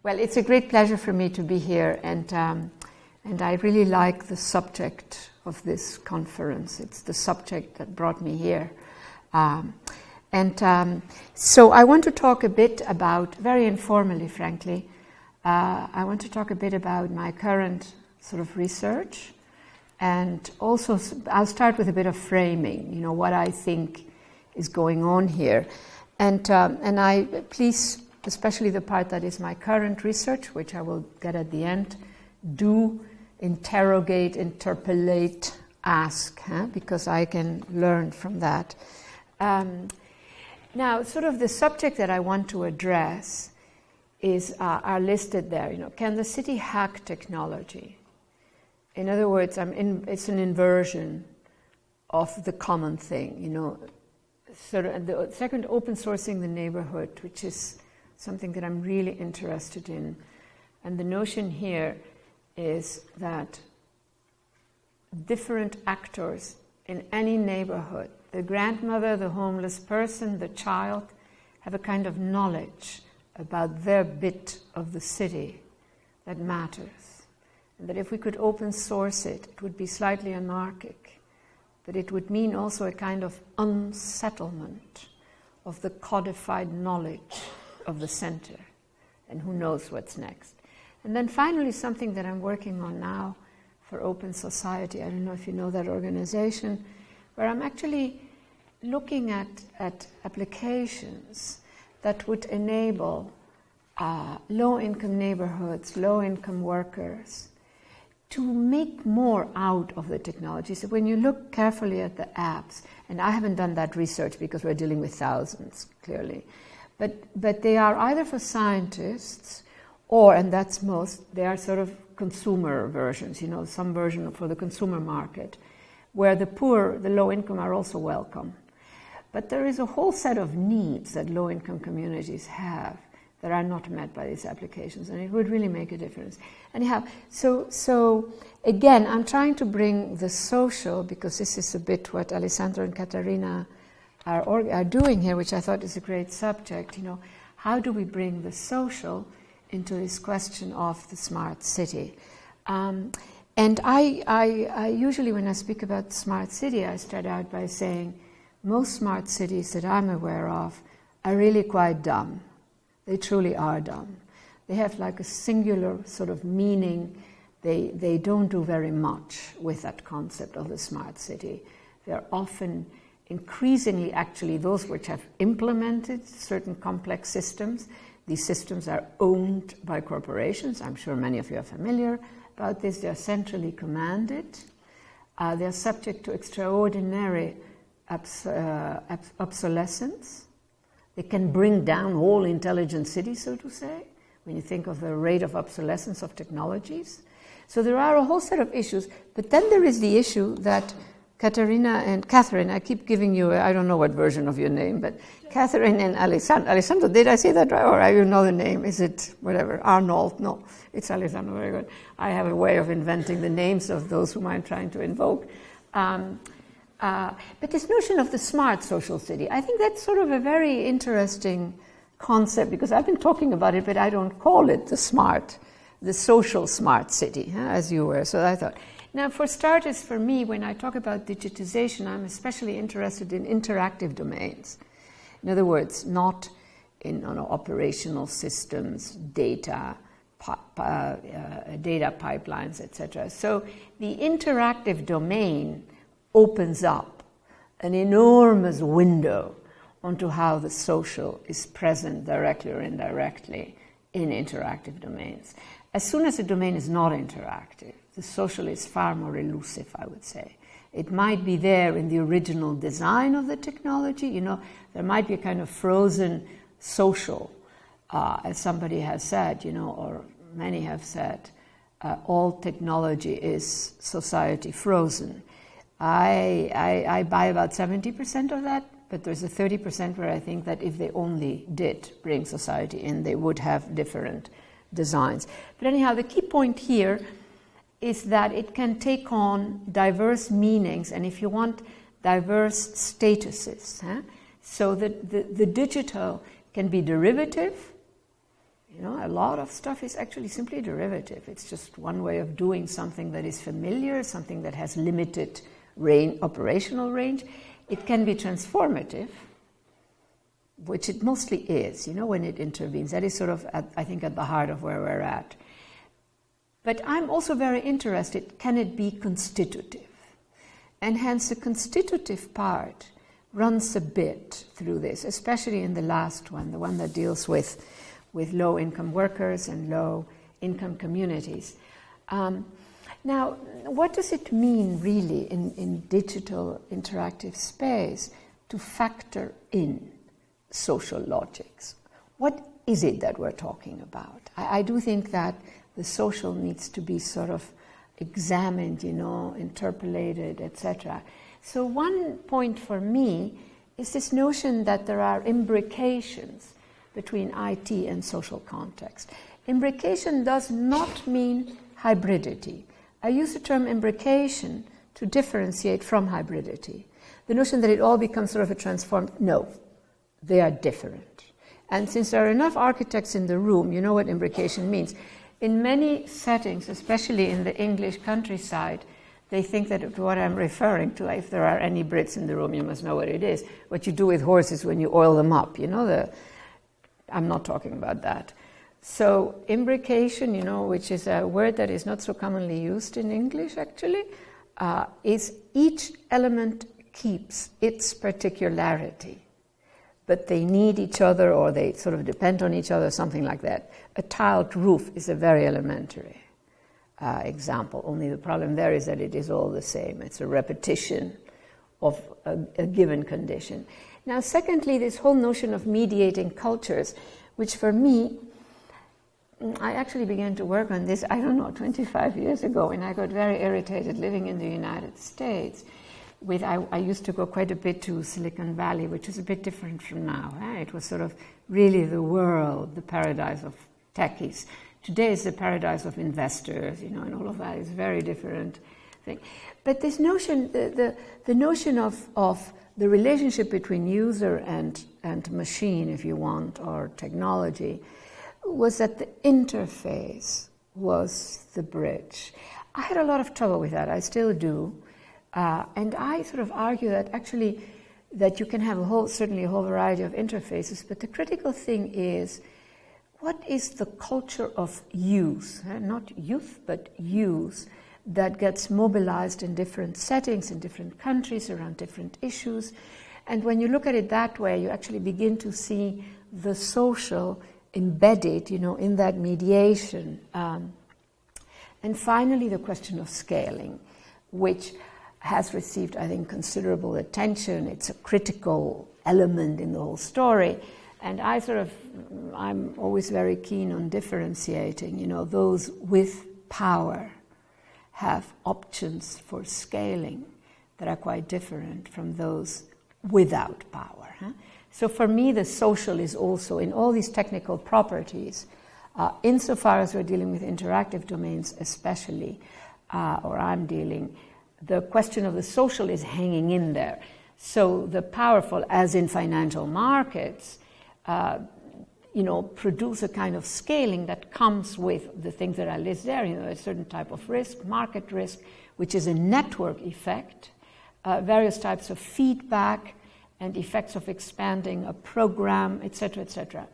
Well, it's a great pleasure for me to be here, and I really like the subject of this conference. It's the subject that brought me here. So I want to talk a bit about, very informally, frankly, I want to talk a bit about my current sort of research, and also I'll start with a bit of framing, you know, what I think is going on here. And I, please, especially the part that is my current research, which I will get at the end, do interrogate, interpolate, ask, because I can learn from that. Now, sort of the subject that I want to address is are listed there. You know, can the city hack technology? In other words, it's an inversion of the common thing. You know, sort of the second, open sourcing the neighborhood, which is something that I'm really interested in. And the notion here is that different actors in any neighborhood, the grandmother, the homeless person, the child, have a kind of knowledge about their bit of the city that matters. And that if we could open source it, it would be slightly anarchic, but it would mean also a kind of unsettlement of the codified knowledge of the center, and who knows what's next. And then finally, something that I'm working on now for Open Society, I don't know if you know that organization, where I'm actually looking at applications that would enable low-income neighborhoods, low-income workers, to make more out of the technology. So when you look carefully at the apps, and I haven't done that research because we're dealing with thousands, clearly, but they are either for scientists or, and that's most, they are sort of consumer versions, you know, some version for the consumer market, where the poor, the low income are also welcome. But there is a whole set of needs that low income communities have that are not met by these applications, and it would really make a difference. Anyhow, so again, I'm trying to bring the social, because this is a bit what Alessandro and Caterina are doing here, which I thought is a great subject. You know, how do we bring the social into this question of the smart city? And I usually, when I speak about smart city, I start out by saying most smart cities that I'm aware of are really quite dumb. They truly are dumb. They have like a singular sort of meaning. They don't do very much with that concept of the smart city. They're often increasingly actually those which have implemented certain complex systems. These systems are owned by corporations. I'm sure many of you are familiar about this. They are centrally commanded. They are subject to extraordinary obsolescence. They can bring down whole intelligent cities, so to say, when you think of the rate of obsolescence of technologies. So there are a whole set of issues. But then there is the issue that Catherine, I keep giving you, I don't know what version of your name, but Catherine and Alessandro, did I say that right? Or you know the name? Is it whatever? Arnold? No, it's Alessandro, very good. I have a way of inventing the names of those whom I'm trying to invoke. But this notion of the smart social city, I think that's sort of a very interesting concept, because I've been talking about it, but I don't call it the social smart city, as you were. So I thought, now for starters, for me, when I talk about digitization, I'm especially interested in interactive domains. In other words, not in operational systems, data pipelines, etc. So the interactive domain opens up an enormous window onto how the social is present directly or indirectly in interactive domains. As soon as a domain is not interactive, the social is far more elusive, I would say. It might be there in the original design of the technology. You know, there might be a kind of frozen social, as somebody has said, you know, or many have said, all technology is society frozen. I buy about 70% of that, but there's a 30% where I think that if they only did bring society in, they would have different designs. But anyhow, the key point here is that it can take on diverse meanings, and if you want, diverse statuses. So the digital can be derivative, You know, a lot of stuff is actually simply derivative. It's just one way of doing something that is familiar, something that has limited operational range. It can be transformative, which it mostly is, you know, when it intervenes. That is sort of, I think, at the heart of where we're at. But I'm also very interested, can it be constitutive? And hence the constitutive part runs a bit through this, especially in the last one, the one that deals with low-income workers and low-income communities. Now, what does it mean really in digital interactive space to factor in social logics? What is it that we're talking about? I do think that the social needs to be sort of examined, you know, interpolated, etc. So one point for me is this notion that there are imbrications between IT and social context. Imbrication does not mean hybridity. I use the term imbrication to differentiate from hybridity. The notion that it all becomes sort of a transformed, no, they are different. And since there are enough architects in the room, you know what imbrication means. In many settings, especially in the English countryside, they think that what I'm referring to, if there are any Brits in the room, you must know what it is. What you do with horses when you oil them up, you know, I'm not talking about that. So imbrication, you know, which is a word that is not so commonly used in English actually, is each element keeps its particularity, but they need each other or they sort of depend on each other, something like that. A tiled roof is a very elementary example, only the problem there is that it is all the same. It's a repetition of a given condition. Now, secondly, this whole notion of mediating cultures, which for me, I actually began to work on this, 25 years ago, and I got very irritated living in the United States. I used to go quite a bit to Silicon Valley, which is a bit different from now. It was sort of really the world, the paradise of techies. Today is the paradise of investors, you know, and all of that is a very different thing. But this notion, the notion of the relationship between user and machine, if you want, or technology, was that the interface was the bridge. I had a lot of trouble with that, I still do. And I sort of argue that actually that you can have certainly a whole variety of interfaces, but the critical thing is, what is the culture of use, not youth, but use, that gets mobilized in different settings, in different countries, around different issues. And when you look at it that way, you actually begin to see the social embedded, you know, in that mediation. And finally, the question of scaling, which has received, I think, considerable attention. It's a critical element in the whole story. And I'm always very keen on differentiating, you know, those with power have options for scaling that are quite different from those without power. So for me, the social is also in all these technical properties, insofar as we're dealing with interactive domains especially, or I'm dealing, the question of the social is hanging in there. So the powerful, as in financial markets, you know, produce a kind of scaling that comes with the things that are listed there. You know, a certain type of risk, market risk, which is a network effect, various types of feedback and effects of expanding a program, etc., etc.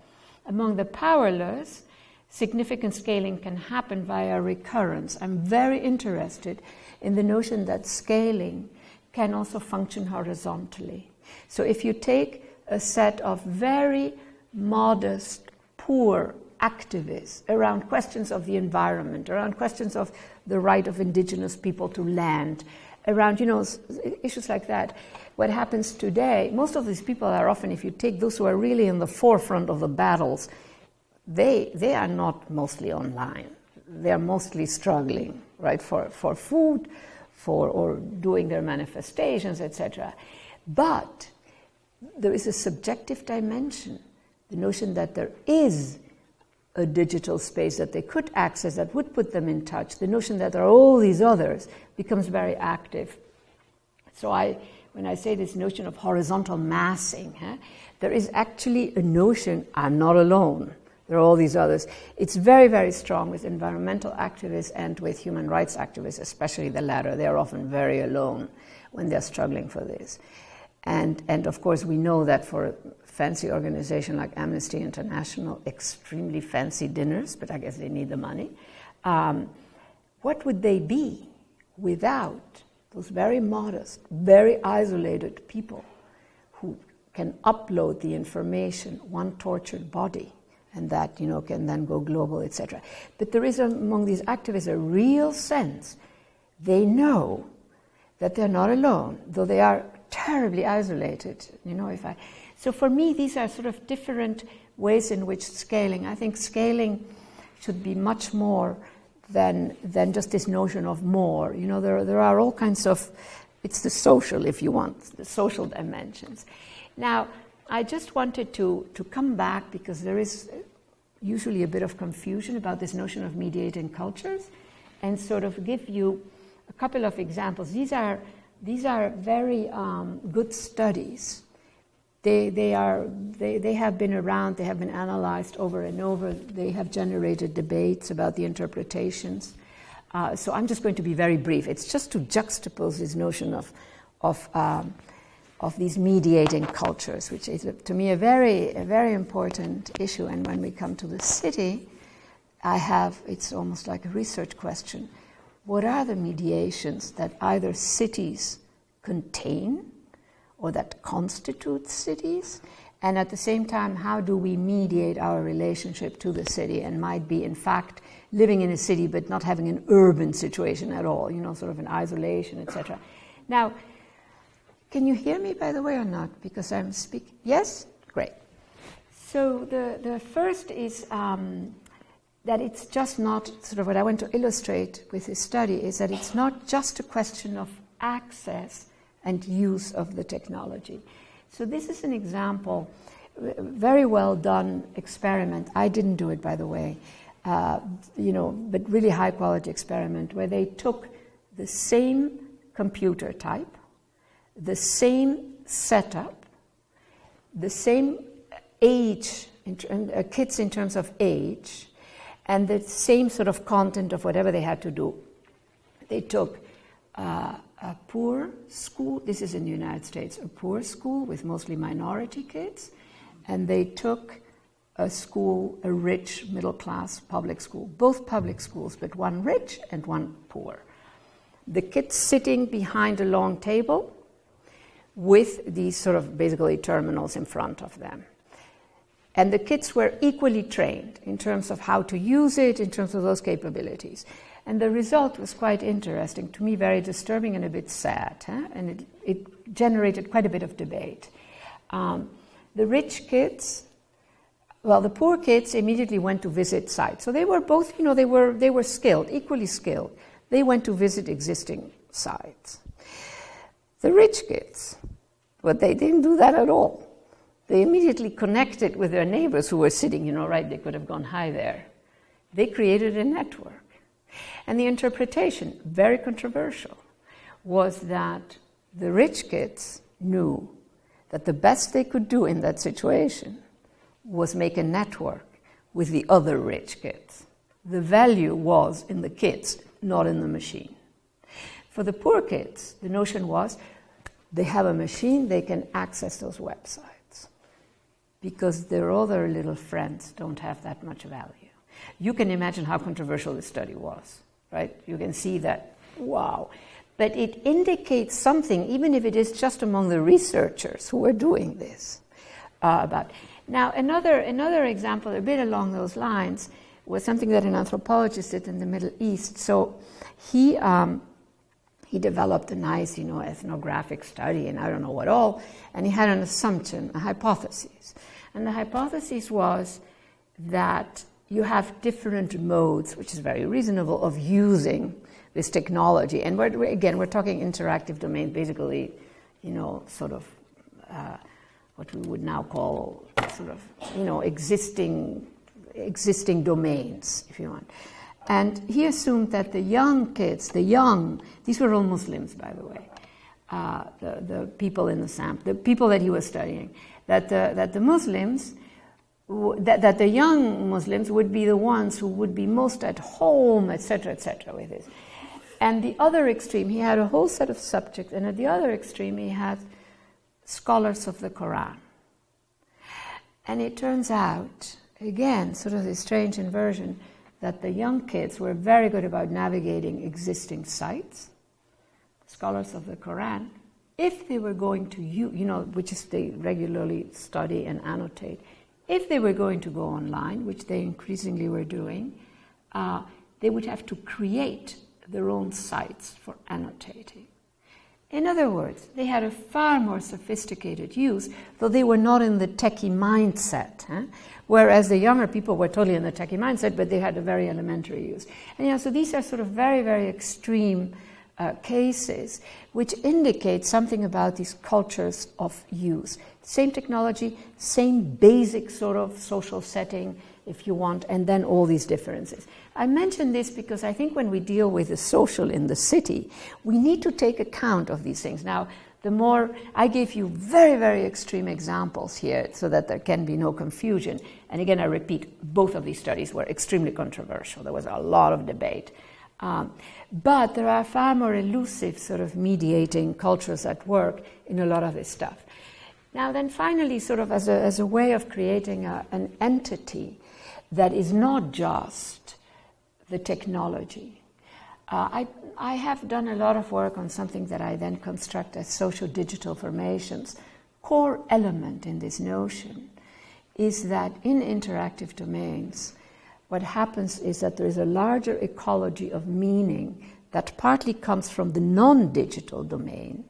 Among the powerless, significant scaling can happen via recurrence. I'm very interested in the notion that scaling can also function horizontally. So if you take a set of very modest, poor activists around questions of the environment, around questions of the right of indigenous people to land, around, you know, issues like that. What happens today, most of these people are often, if you take those who are really in the forefront of the battles, they are not mostly online. They are mostly struggling, right, for food, or doing their manifestations, etc. But there is a subjective dimension, the notion that there is a digital space that they could access that would put them in touch. The notion that there are all these others becomes very active. So when I say this notion of horizontal massing, there is actually a notion, I'm not alone. There are all these others. It's very, very strong with environmental activists and with human rights activists, especially the latter. They are often very alone when they're struggling for this. And of course, we know that for a fancy organization like Amnesty International, extremely fancy dinners, but I guess they need the money. What would they be without those very modest, very isolated people who can upload the information, one tortured body, and that, can then go global, etc. But there is among these activists a real sense they know that they're not alone, though they are terribly isolated. So for me, these are sort of different ways in which scaling. I think scaling should be much more than just this notion of more. There are all kinds of, it's the social, if you want, the social dimensions. Now, I just wanted to come back because there is usually a bit of confusion about this notion of mediating cultures, and sort of give you a couple of examples. These are very good studies. They have been around, they have been analyzed over and over, they have generated debates about the interpretations. So I'm just going to be very brief. It's just to juxtapose this notion of these mediating cultures, which is, to me, a very important issue. And when we come to the city, it's almost like a research question. What are the mediations that either cities contain or that constitute cities? And at the same time, how do we mediate our relationship to the city, and might be, in fact, living in a city but not having an urban situation at all, sort of an isolation, etc. Now, can you hear me, by the way, or not? Because I'm speaking. Yes? Great. So the first is that it's just not, sort of what I want to illustrate with this study is that it's not just a question of access and use of the technology. So this is an example, very well done experiment. I didn't do it, by the way, but really high quality experiment where they took the same computer type, the same setup, the same age, kids in terms of age, and the same sort of content of whatever they had to do. They took a poor school, this is in the United States, a poor school with mostly minority kids, and they took a school, a rich middle-class public school, both public schools, but one rich and one poor. The kids sitting behind a long table with these sort of basically terminals in front of them. And the kids were equally trained in terms of how to use it, in terms of those capabilities. And the result was quite interesting, to me very disturbing and a bit sad, and it generated quite a bit of debate. The rich kids, the poor kids immediately went to visit sites. So they were both, they were skilled, equally skilled. They went to visit existing sites. The rich kids, but they didn't do that at all. They immediately connected with their neighbors who were sitting, right, they could have gone hi there. They created a network. And the interpretation, very controversial, was that the rich kids knew that the best they could do in that situation was make a network with the other rich kids. The value was in the kids, not in the machine. For the poor kids, the notion was they have a machine, they can access those websites because their other little friends don't have that much value. You can imagine how controversial this study was, right? You can see that, wow. But it indicates something, even if it is just among the researchers who are doing this. Now, another example, a bit along those lines, was something that an anthropologist did in the Middle East. So he developed a nice, ethnographic study, and I don't know what all, and he had an assumption, a hypothesis. And the hypothesis was that you have different modes, which is very reasonable, of using this technology. And we're talking interactive domain, basically, sort of what we would now call sort of, existing domains, if you want. And he assumed that the young kids, these were all Muslims, by the way, the people in the sample, the people that he was studying, that the Muslims that the young Muslims would be the ones who would be most at home, etc., with this. And the other extreme, he had a whole set of subjects, and at the other extreme he had scholars of the Quran. And it turns out, again, sort of this strange inversion, that the young kids were very good about navigating existing sites, scholars of the Quran, if they were going to use, which is they regularly study and annotate, if they were going to go online, which they increasingly were doing, they would have to create their own sites for annotating. In other words, they had a far more sophisticated use, though they were not in the techie mindset, whereas the younger people were totally in the techie mindset, but they had a very elementary use. And so these are sort of very, very extreme cases, which indicate something about these cultures of use. Same technology, same basic sort of social setting, if you want, and then all these differences. I mention this because I think when we deal with the social in the city, we need to take account of these things. Now, the more, I gave you very, very extreme examples here so that there can be no confusion. And again, I repeat, both of these studies were extremely controversial. There was a lot of debate. But there are far more elusive sort of mediating cultures at work in a lot of this stuff. Now then finally, sort of as a way of creating an entity that is not just the technology. I have done a lot of work on something that I then construct as social-digital formations. Core element in this notion is that in interactive domains, what happens is that there is a larger ecology of meaning that partly comes from the non-digital domain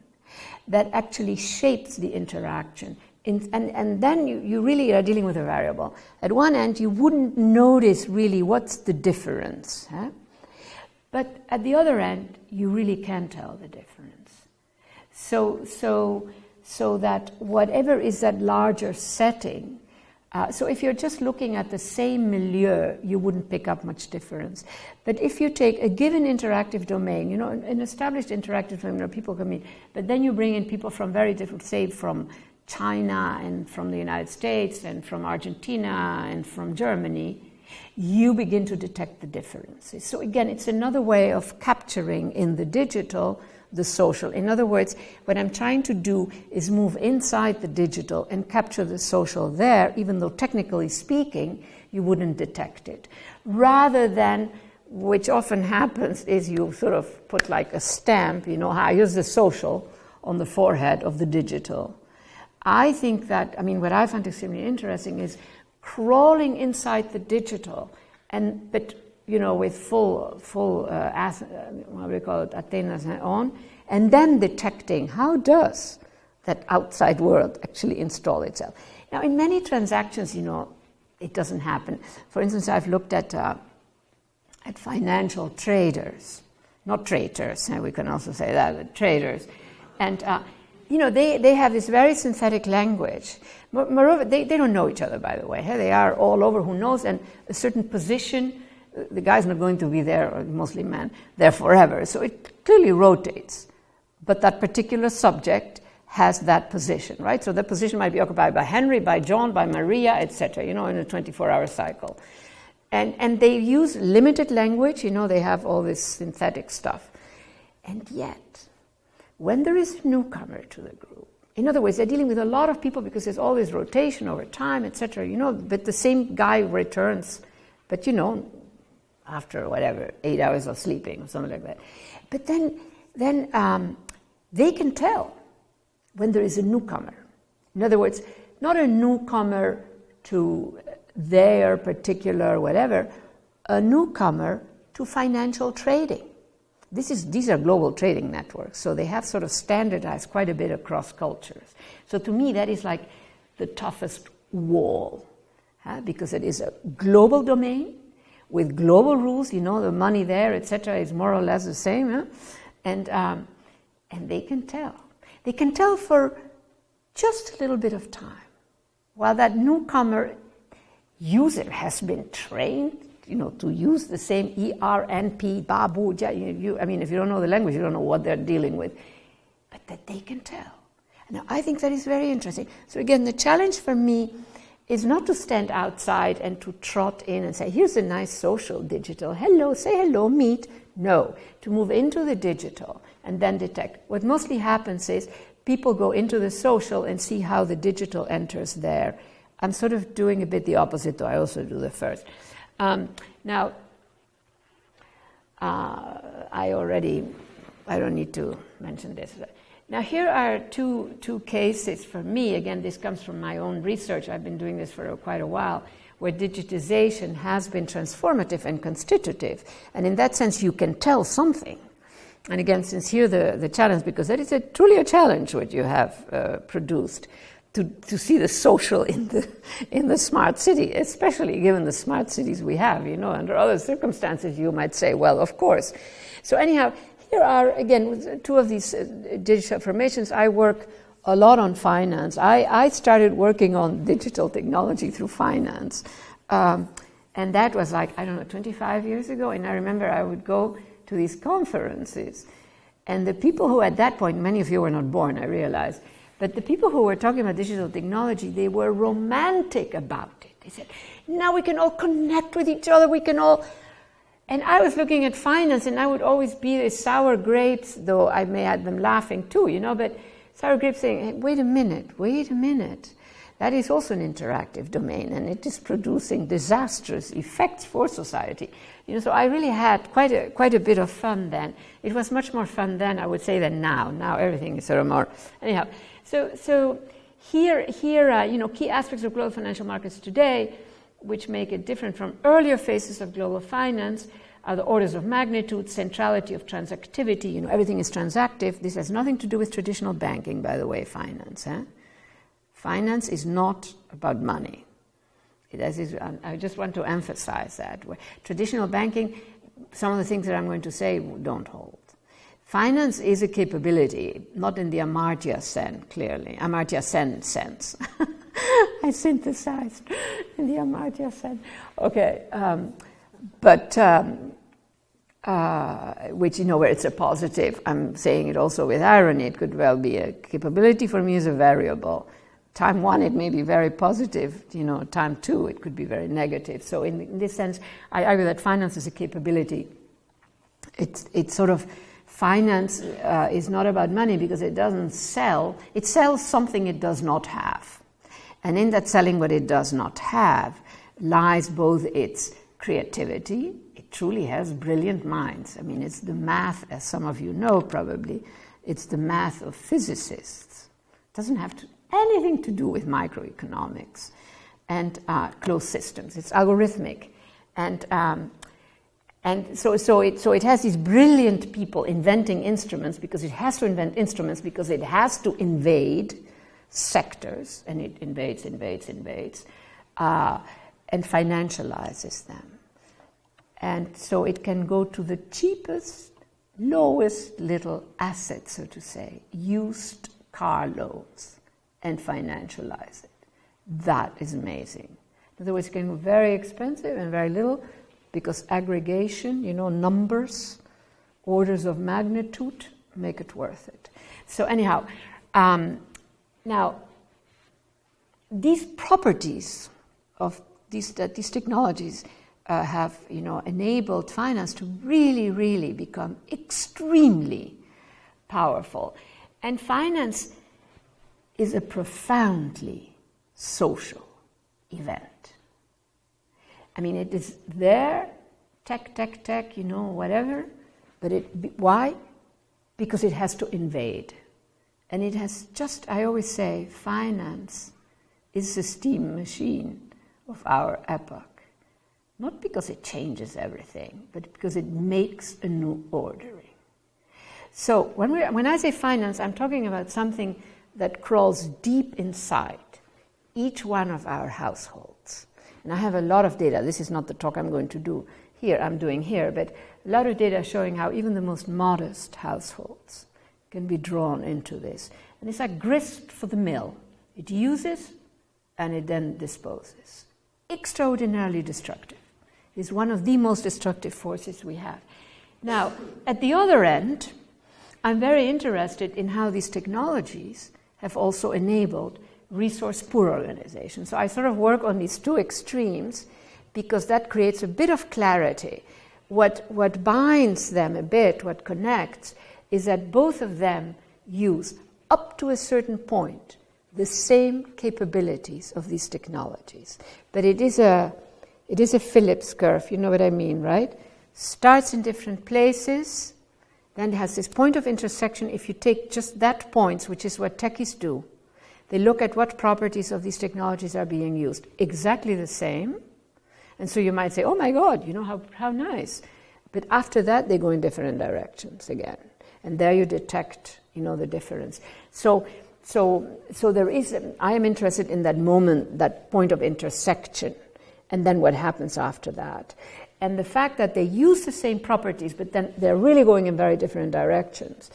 that actually shapes the interaction. And then you really are dealing with a variable. At one end, you wouldn't notice really what's the difference. But at the other end, you really can tell the difference. So that whatever is that larger setting, so if you're just looking at the same milieu, you wouldn't pick up much difference. But if you take a given interactive domain, an established interactive domain where people come in, but then you bring in people from very different, say from China and from the United States and from Argentina and from Germany, you begin to detect the differences. So again, it's another way of capturing in the digital the social. In other words, what I'm trying to do is move inside the digital and capture the social there, even though technically speaking, you wouldn't detect it. Rather than, which often happens, is you sort of put like a stamp, here's the social on the forehead of the digital. I think that, what I find extremely interesting is crawling inside the digital, but with full what we call it, antennas on, and then detecting how does that outside world actually install itself. Now, in many transactions, it doesn't happen. For instance, I've looked at financial traders, not traitors, we can also say that, but traders, and they have this very synthetic language. Moreover, they don't know each other, by the way. They are all over, who knows, and a certain position, the guy's not going to be there, or mostly men, there forever. So it clearly rotates. But that particular subject has that position, right? So that position might be occupied by Henry, by John, by Maria, etc., in a 24-hour cycle. And they use limited language, they have all this synthetic stuff. And yet, when there is a newcomer to the group, in other words, they're dealing with a lot of people because there's all this rotation over time, etc., but the same guy returns, but after 8 hours of sleeping or something like that. But then they can tell when there is a newcomer. In other words, not a newcomer to their particular whatever, a newcomer to financial trading. These are global trading networks, so they have sort of standardized quite a bit across cultures. So to me, that is like the toughest wall, because it is a global domain with global rules. The money there, etc., is more or less the same, and they can tell. They can tell for just a little bit of time, while that newcomer user has been trained to use the same ERNP, Babu, if you don't know the language, you don't know what they're dealing with. But that they can tell. Now, I think that is very interesting. So again, the challenge for me is not to stand outside and to trot in and say, here's a nice social digital, hello, say hello, meet. No, to move into the digital and then detect. What mostly happens is people go into the social and see how the digital enters there. I'm sort of doing a bit the opposite, though I also do the first. Now, I don't need to mention this. Now, here are two cases for me. Again, this comes from my own research. I've been doing this for quite a while, where digitization has been transformative and constitutive. And in that sense, you can tell something. And again, since here the challenge, because that is truly a challenge what you have produced, to see the social in the smart city, especially given the smart cities we have. Under other circumstances, you might say, well, of course. So anyhow, here are, again, two of these digital formations. I work a lot on finance. I started working on digital technology through finance. And that was 25 years ago. And I remember I would go to these conferences. And the people who at that point, many of you were not born, I realize, but the people who were talking about digital technology, they were romantic about it. They said, now we can all connect with each other, we can all... And I was looking at finance, and I would always be the sour grapes, though I may have them laughing too, but sour grapes saying, hey, wait a minute. That is also an interactive domain, and it is producing disastrous effects for society. So I really had quite a bit of fun then. It was much more fun then, I would say, than now. Now everything is sort of more... Anyhow, so here, key aspects of global financial markets today, which make it different from earlier phases of global finance, are the orders of magnitude, centrality of transactivity. Everything is transactive. This has nothing to do with traditional banking, by the way, finance. Finance is not about money. I just want to emphasize that. Traditional banking, some of the things that I'm going to say don't hold. Finance is a capability, not in the Amartya Sen, clearly. Amartya Sen sense. I synthesized in the Amartya Sen. Okay, which, where it's a positive. I'm saying it also with irony. It could well be a capability. For me is a variable. Time one, it may be very positive. Time two, it could be very negative. So in this sense, I argue that finance is a capability. It's sort of... Finance is not about money because it doesn't sell. It sells something it does not have. And in that selling what it does not have lies both its creativity. It truly has brilliant minds. I mean, it's the math, as some of you know probably, it's the math of physicists. It doesn't have anything to do with microeconomics and closed systems. It's algorithmic. And so it has these brilliant people inventing instruments because it has to invent instruments because it has to invade sectors, and it invades, and financializes them. And so it can go to the cheapest, lowest little asset, so to say, used car loans, and financialize it. That is amazing. In other words, it can go very expensive and very little, because aggregation, numbers, orders of magnitude, make it worth it. So anyhow, now, these properties of these technologies have, enabled finance to really, really become extremely powerful. And finance is a profoundly social event. I mean, it is there, tech, whatever, but why? Because it has to invade. And it has I always say, finance is the steam machine of our epoch. Not because it changes everything, but because it makes a new ordering. So when I say finance, I'm talking about something that crawls deep inside each one of our households. And I have a lot of data. This is not the talk I'm going to do here, I'm doing here, but a lot of data showing how even the most modest households can be drawn into this. And it's like grist for the mill. It uses and it then disposes. Extraordinarily destructive. It's one of the most destructive forces we have. Now, at the other end, I'm very interested in how these technologies have also enabled resource-poor organizations. So I sort of work on these two extremes because that creates a bit of clarity. What binds them a bit, what connects, is that both of them use, up to a certain point, the same capabilities of these technologies. But it is a Phillips curve, you know what I mean, right? Starts in different places, then has this point of intersection. If you take just that point, which is what techies do, they look at what properties of these technologies are being used. Exactly the same. And so you might say, oh my God, you know, how nice. But after that, they go in different directions again. And there you detect, you know, the difference. So there is, I am interested in that moment, that point of intersection, and then what happens after that. And the fact that they use the same properties, but then they're really going in very different directions.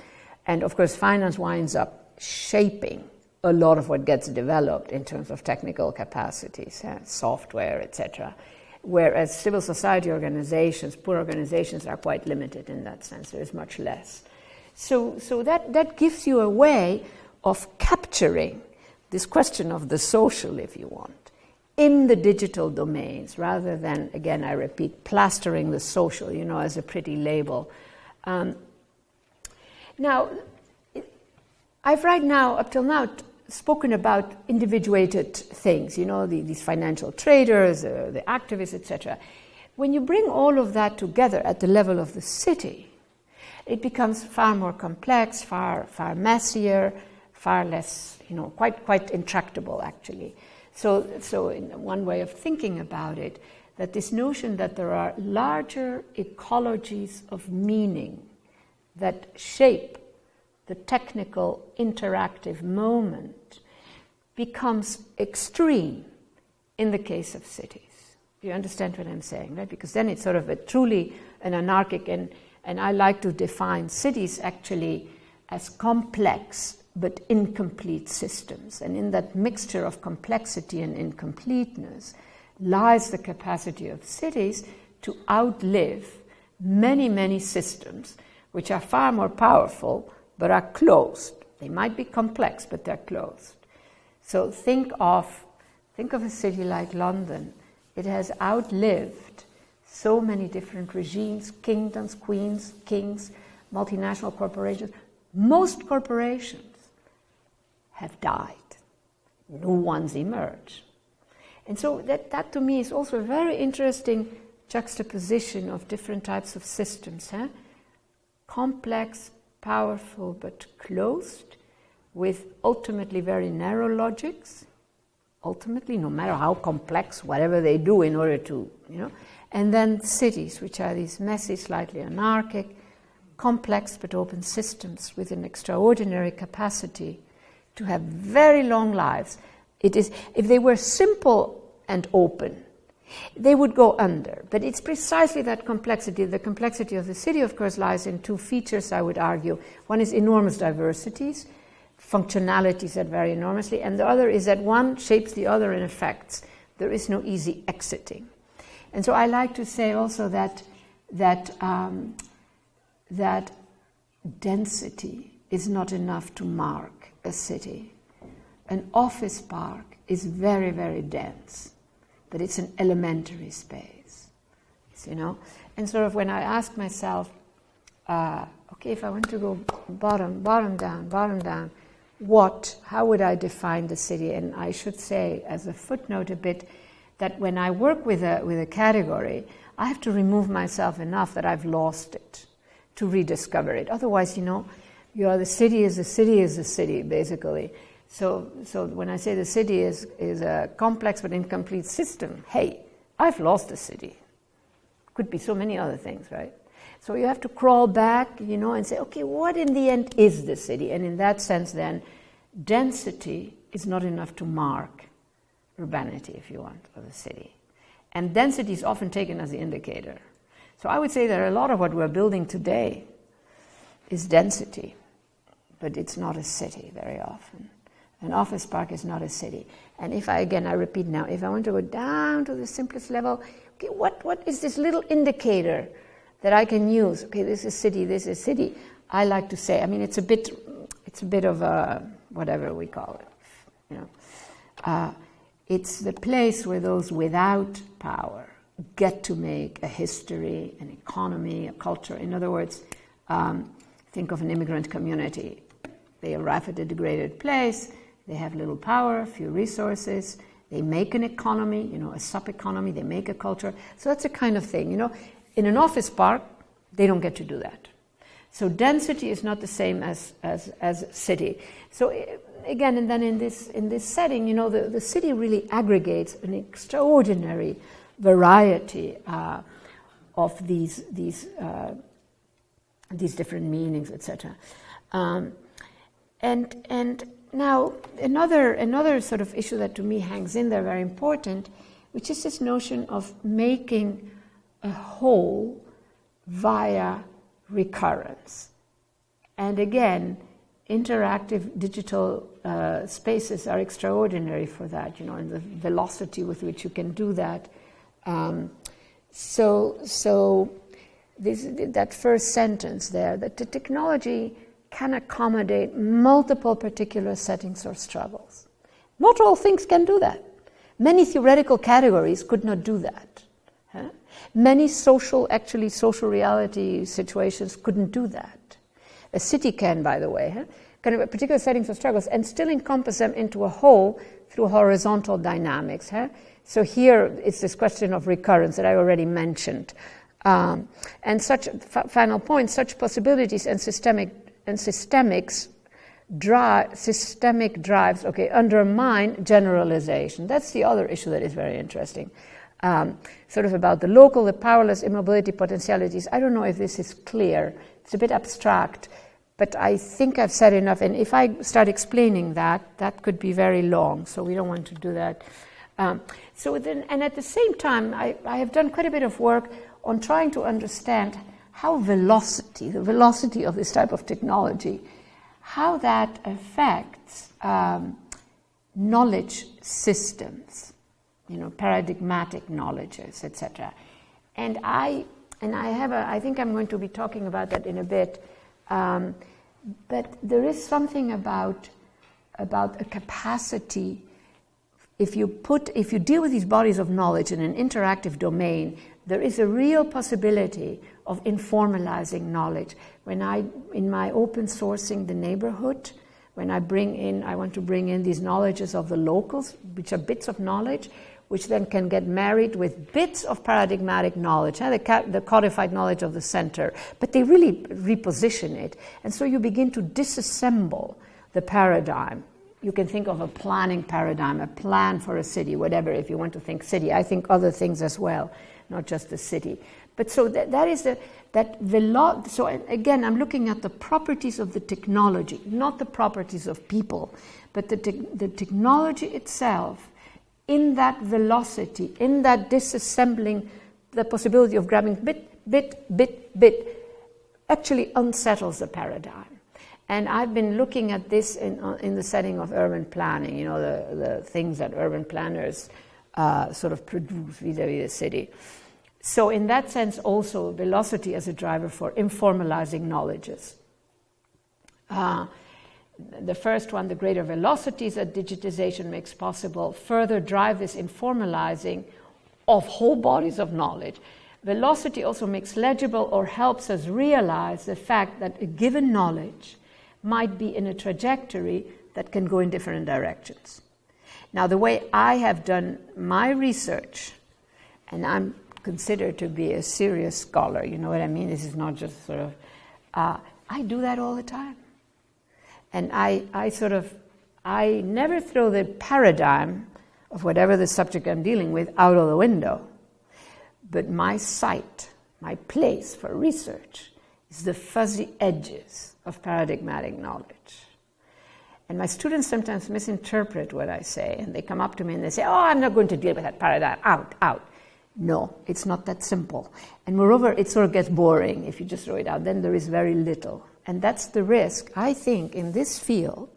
And of course, finance winds up shaping a lot of what gets developed in terms of technical capacities, software, etc. Whereas civil society organizations, poor organizations, are quite limited in that sense. There is much less. So that gives you a way of capturing this question of the social, if you want, in the digital domains, rather than, again, I repeat, plastering the social, you know, as a pretty label. Now, I've right now, up till now, spoken about individuated things, you know, these financial traders, the activists, etc. When you bring all of that together at the level of the city, it becomes far more complex, far messier, far less, you know, quite intractable, actually. So in one way of thinking about it, that this notion that there are larger ecologies of meaning that shape the technical interactive moment becomes extreme in the case of cities. Do you understand what I'm saying, right? Because then it's sort of a truly an anarchic, and I like to define cities actually as complex but incomplete systems. And in that mixture of complexity and incompleteness lies the capacity of cities to outlive many, many systems which are far more powerful but are closed. They might be complex, but they're closed. So think of a city like London. It has outlived so many different regimes, kingdoms, queens, kings, multinational corporations. Most corporations have died. New ones emerge. And so that to me is also a very interesting juxtaposition of different types of systems. Complex, powerful, but closed, with ultimately very narrow logics, ultimately, no matter how complex, whatever they do in order to, you know, and then cities, which are these messy, slightly anarchic, complex but open systems with an extraordinary capacity to have very long lives. It is, if they were simple and open, they would go under. But it's precisely that complexity. The complexity of the city, of course, lies in two features, I would argue. One is enormous diversities, functionalities that vary enormously, and the other is that one shapes the other in effects. There is no easy exiting. And so I like to say also that density is not enough to mark a city. An office park is very, very dense, but it's an elementary space, you know. And sort of when I ask myself, okay, if I want to go bottom down, how would I define the city? And I should say, as a footnote a bit, that when I work with a category, I have to remove myself enough that I've lost it to rediscover it. Otherwise, you know, the city is a city, basically. So when I say the city is a complex but incomplete system, hey, I've lost the city. Could be so many other things, right? So you have to crawl back, you know, and say, okay, what in the end is the city? And in that sense, then, density is not enough to mark urbanity, if you want, of the city. And density is often taken as the indicator. So I would say that a lot of what we're building today is density, but it's not a city very often. An office park is not a city. And if I repeat now, if I want to go down to the simplest level, okay, what is this little indicator that I can use? Okay, this is city. I like to say, I mean, it's a bit of a, whatever we call it, you know. It's the place where those without power get to make a history, an economy, a culture. In other words, think of an immigrant community. They arrive at a degraded place, they have little power, few resources, they make an economy, a sub-economy, they make a culture. So that's a kind of thing, In an office park, they don't get to do that. So density is not the same as city. So again, and then in this setting, the city really aggregates an extraordinary variety of these different meanings, etc. And now another sort of issue that to me hangs in there very important, which is this notion of making a whole via recurrence. And again, interactive digital spaces are extraordinary for that, and the velocity with which you can do that. So that first sentence there, that the technology can accommodate multiple particular settings or struggles. Not all things can do that. Many theoretical categories could not do that. Many social reality situations couldn't do that. A city can, by the way, kind of a particular settings or struggles, and still encompass them into a whole through horizontal dynamics. So here it's this question of recurrence that I already mentioned. And such, final point, such possibilities and systemic drives, undermine generalization. That's the other issue that is very interesting. Sort of about the local, the powerless, immobility potentialities. I don't know if this is clear. It's a bit abstract, but I think I've said enough. And if I start explaining that could be very long. So we don't want to do that. And at the same time, I have done quite a bit of work on trying to understand how the velocity of this type of technology, how that affects knowledge systems, paradigmatic knowledges, etc. And I think I'm going to be talking about that in a bit. But there is something about a capacity. If you deal with these bodies of knowledge in an interactive domain, there is a real possibility of informalizing knowledge. In my open sourcing the neighborhood, when I want to bring in these knowledges of the locals, which are bits of knowledge, which then can get married with bits of paradigmatic knowledge, the codified knowledge of the center, but they really reposition it. And so you begin to disassemble the paradigm. You can think of a planning paradigm, a plan for a city, whatever, if you want to think city. I think other things as well, not just the city. But so so again, I'm looking at the properties of the technology, not the properties of people, but the technology itself, in that velocity, in that disassembling, the possibility of grabbing bit, actually unsettles the paradigm. And I've been looking at this in the setting of urban planning, the things that urban planners sort of produce vis-a-vis the city. So in that sense, also velocity as a driver for informalizing knowledges. The first one, the greater velocities that digitization makes possible, further drive this informalizing of whole bodies of knowledge. Velocity also makes legible or helps us realize the fact that a given knowledge might be in a trajectory that can go in different directions. Now, the way I have done my research, and I'm considered to be a serious scholar, you know what I mean? This is not just sort of, I do that all the time. And I never throw the paradigm of whatever the subject I'm dealing with out of the window. But my site, my place for research, is the fuzzy edges of paradigmatic knowledge. And my students sometimes misinterpret what I say, and they come up to me and they say, oh, I'm not going to deal with that paradigm, out. No, it's not that simple. And moreover, it sort of gets boring if you just throw it out. Then there is very little. And that's the risk. I think in this field,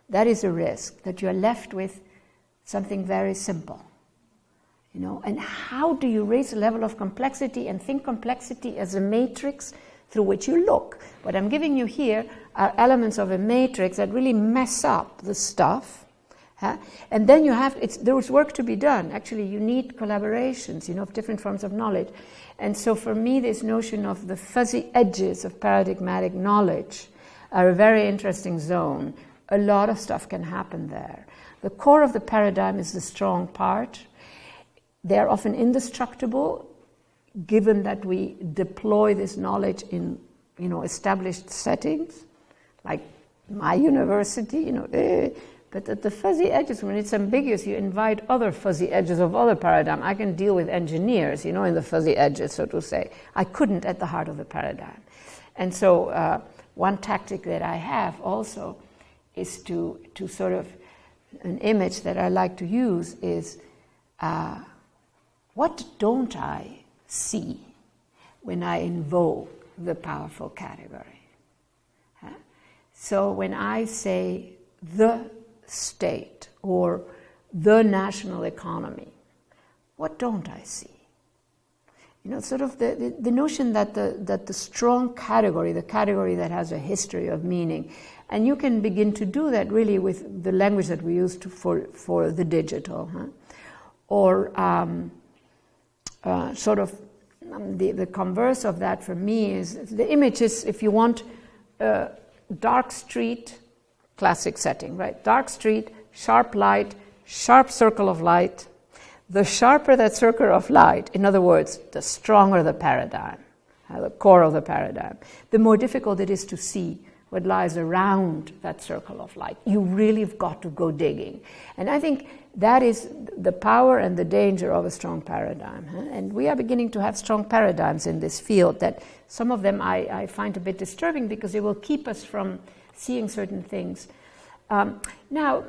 that is a risk, that you're left with something very simple. And how do you raise the level of complexity and think complexity as a matrix through which you look? What I'm giving you here are elements of a matrix that really mess up the stuff, Huh? And then you have, there's work to be done. Actually, you need collaborations, of different forms of knowledge. And so for me, this notion of the fuzzy edges of paradigmatic knowledge are a very interesting zone. A lot of stuff can happen there. The core of the paradigm is the strong part. They're often indestructible, given that we deploy this knowledge in, established settings, like my university, but at the fuzzy edges, when it's ambiguous, you invite other fuzzy edges of other paradigm. I can deal with engineers, in the fuzzy edges, so to say. I couldn't at the heart of the paradigm. And so one tactic that I have also is to sort of, an image that I like to use is, what don't I see when I invoke the powerful category? So when I say the state or the national economy, what don't I see? Sort of the notion that the strong category, the category that has a history of meaning, and you can begin to do that really with the language that we use for the digital, or sort of the converse of that for me is the image is, if you want, dark street, classic setting, right? Dark street, sharp light, sharp circle of light. The sharper that circle of light, in other words, the stronger the paradigm, the core of the paradigm, the more difficult it is to see what lies around that circle of light. You really have got to go digging. And I think that is the power and the danger of a strong paradigm. And we are beginning to have strong paradigms in this field that some of them I find a bit disturbing because they will keep us from seeing certain things. Now,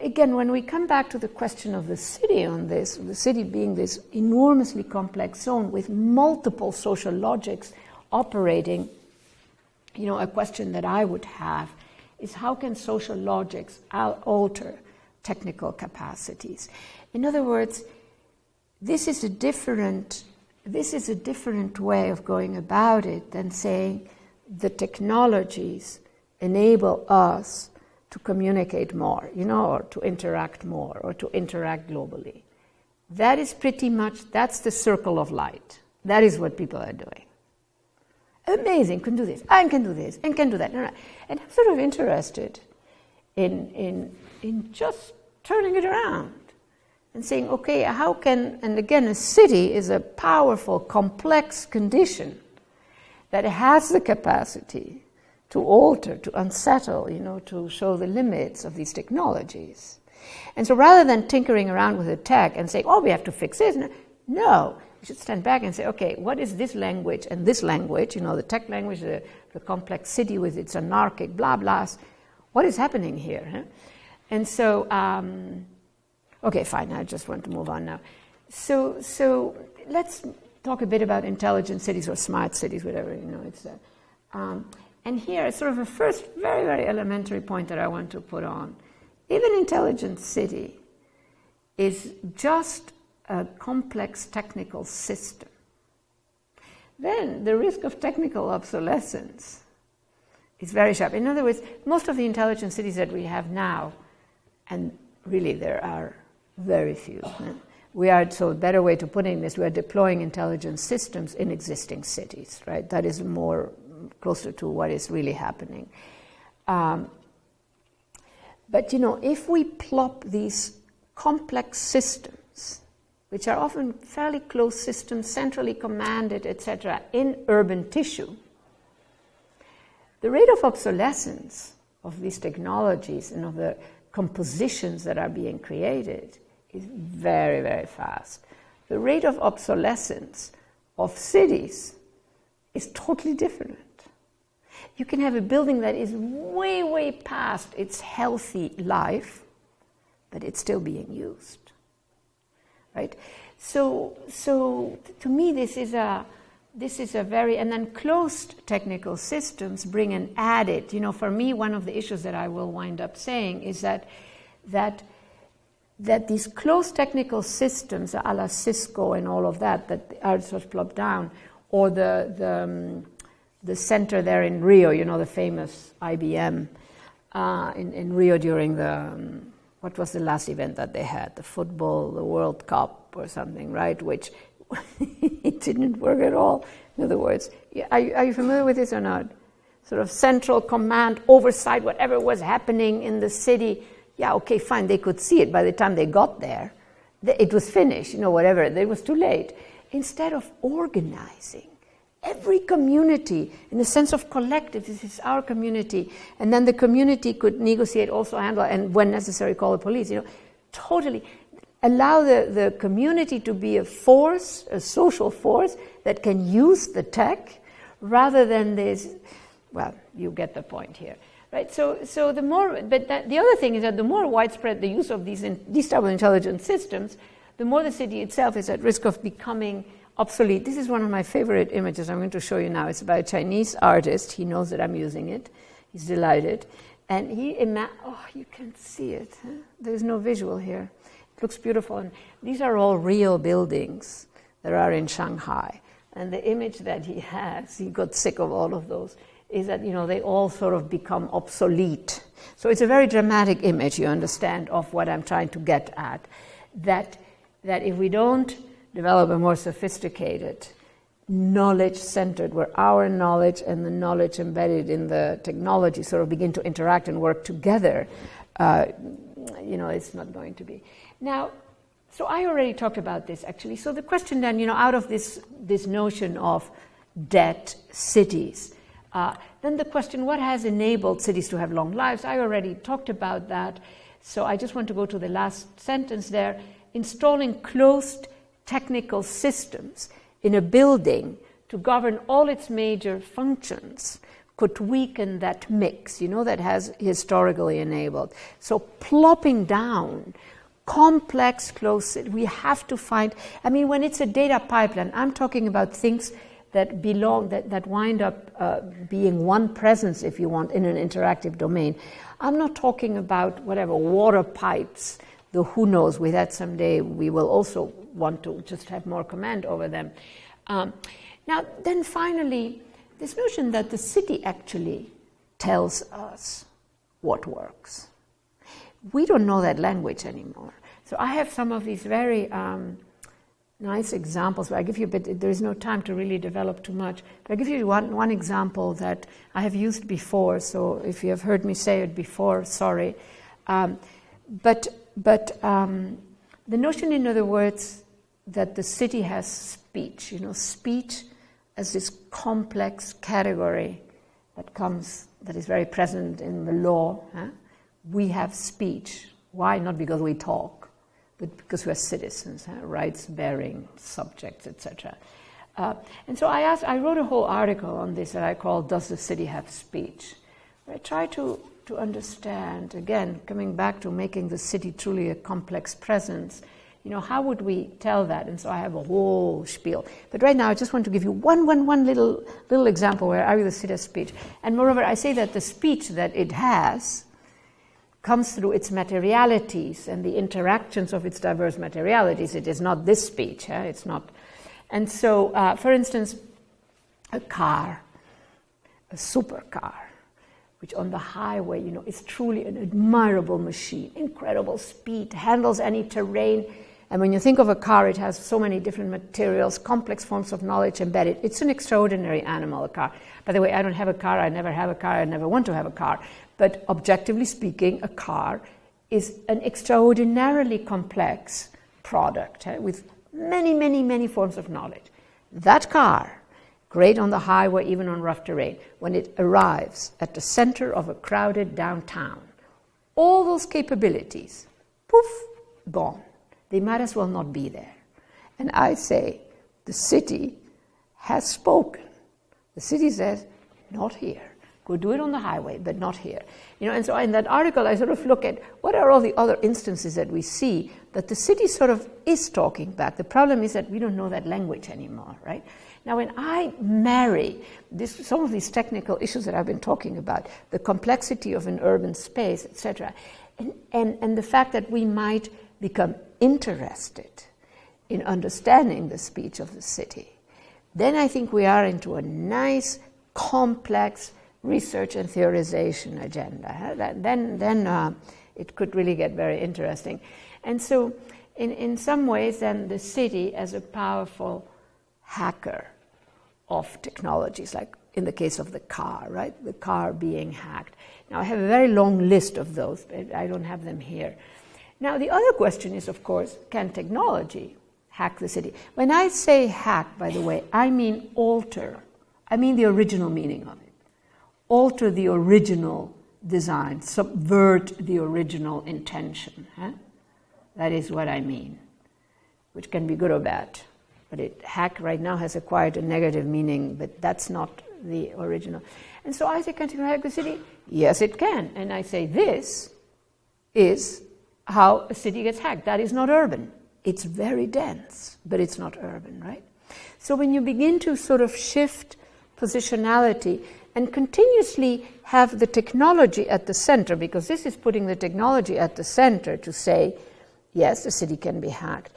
again, when we come back to the question of the city on this, the city being this enormously complex zone with multiple social logics operating, a question that I would have is how can social logics alter technical capacities? In other words, this is a different way of going about it than saying the technologies enable us to communicate more, or to interact more, or to interact globally. That is pretty much, that's the circle of light. That is what people are doing. Amazing, can do this, and can do this, and can do that. And I'm sort of interested in just turning it around and saying, okay, how can, and again, a city is a powerful, complex condition that has the capacity to alter, to unsettle, to show the limits of these technologies. And so rather than tinkering around with the tech and say, oh, we have to fix this, no, we should stand back and say, okay, what is this language and this language, the tech language, the complex city with its anarchic blah blahs, what is happening here? Huh? And so, okay, fine, I just want to move on now. So let's talk a bit about intelligent cities or smart cities, whatever, it's and here, sort of a first very, very elementary point that I want to put on. If an intelligent city is just a complex technical system, then the risk of technical obsolescence is very sharp. In other words, most of the intelligent cities that we have now, and really there are very few, so a better way to put it is we are deploying intelligent systems in existing cities, right? That is more closer to what is really happening. But, if we plop these complex systems, which are often fairly closed systems, centrally commanded, etc., in urban tissue, the rate of obsolescence of these technologies and of the compositions that are being created is very, very fast. The rate of obsolescence of cities is totally different. You can have a building that is way, way past its healthy life, but it's still being used, right? So to me, this is a very, and then closed technical systems bring an added, for me, one of the issues that I will wind up saying is that these closed technical systems, a la Cisco and all of that are sort of plopped down, or the center there in Rio, the famous IBM in Rio during the what was the last event that they had? The football, the World Cup or something, right? Which it didn't work at all. In other words, are you familiar with this or not? Sort of central command, oversight, whatever was happening in the city. Yeah, okay, fine, they could see it. By the time they got there, it was finished, whatever. It was too late. Instead of organizing every community in the sense of collective, this is our community, and then the community could negotiate, also handle, and when necessary, call the police, totally allow the community to be a force, a social force that can use the tech rather than this. Well, you get the point here, right? So the more, but the other thing is that the more widespread the use of these type of intelligent systems, the more the city itself is at risk of becoming obsolete. This is one of my favorite images I'm going to show you now. It's by a Chinese artist. He knows that I'm using it. He's delighted. And you can see it. Huh? There's no visual here. It looks beautiful. And these are all real buildings that are in Shanghai. And the image that he has, he got sick of all of those, is that, they all sort of become obsolete. So it's a very dramatic image, you understand, of what I'm trying to get at. That if we don't develop a more sophisticated, knowledge-centered, where our knowledge and the knowledge embedded in the technology sort of begin to interact and work together, it's not going to be. Now, so I already talked about this, actually. So the question then, out of this notion of dead cities, then the question, what has enabled cities to have long lives? I already talked about that. So I just want to go to the last sentence there. Installing closed technical systems in a building to govern all its major functions could weaken that mix, that has historically enabled. So plopping down complex closed, we have to find, when it's a data pipeline, I'm talking about things that belong, that wind up being one presence, if you want, in an interactive domain. I'm not talking about whatever, water pipes, the who knows, with that someday we will also want to just have more command over them. Now, then finally, this notion that the city actually tells us what works. We don't know that language anymore. So I have some of these very nice examples where I give you a bit, there is no time to really develop too much, but I give you one example that I have used before, so if you have heard me say it before, sorry. But the notion, in other words, that the city has speech, speech as this complex category that is very present in the law. Huh? We have speech. Why? Not because we talk, but because we're citizens, rights-bearing subjects, etc. And so I wrote a whole article on this that I called "Does the City Have Speech?" where I try to understand, again, coming back to making the city truly a complex presence, how would we tell that? And so I have a whole spiel. But right now I just want to give you one little example where I argue the city has speech. And moreover, I say that the speech that it has comes through its materialities and the interactions of its diverse materialities. It is not this speech, it's not. And so, for instance, a car, a supercar, which on the highway, is truly an admirable machine, incredible speed, handles any terrain. And when you think of a car, it has so many different materials, complex forms of knowledge embedded. It's an extraordinary animal, a car. By the way, I don't have a car, I never have a car, I never want to have a car. But objectively speaking, a car is an extraordinarily complex product with many, many, many forms of knowledge. That car, great on the highway, even on rough terrain, when it arrives at the center of a crowded downtown, all those capabilities, poof, gone. They might as well not be there. And I say, the city has spoken. The city says, not here. Go do it on the highway, but not here. And so in that article, I sort of look at what are all the other instances that we see that the city sort of is talking back. The problem is that we don't know that language anymore, right? Now, when I marry some of these technical issues that I've been talking about, the complexity of an urban space, etc., and the fact that we might become interested in understanding the speech of the city, then I think we are into a nice, complex research and theorization agenda. Then it could really get very interesting. And so in some ways then the city as a powerful hacker of technologies, like in the case of the car, right? The car being hacked. Now I have a very long list of those, but I don't have them here. Now the other question is, of course, can technology hack the city? When I say hack, by the way, I mean alter. I mean the original meaning of it. Alter the original design, subvert the original intention. That is what I mean, which can be good or bad. But hack right now has acquired a negative meaning, but that's not the original. And so I say, can it hack the city? Yes, it can. And I say, this is how a city gets hacked. That is not urban. It's very dense, but it's not urban, right? So when you begin to sort of shift positionality and continuously have the technology at the center, because this is putting the technology at the center to say, yes, the city can be hacked.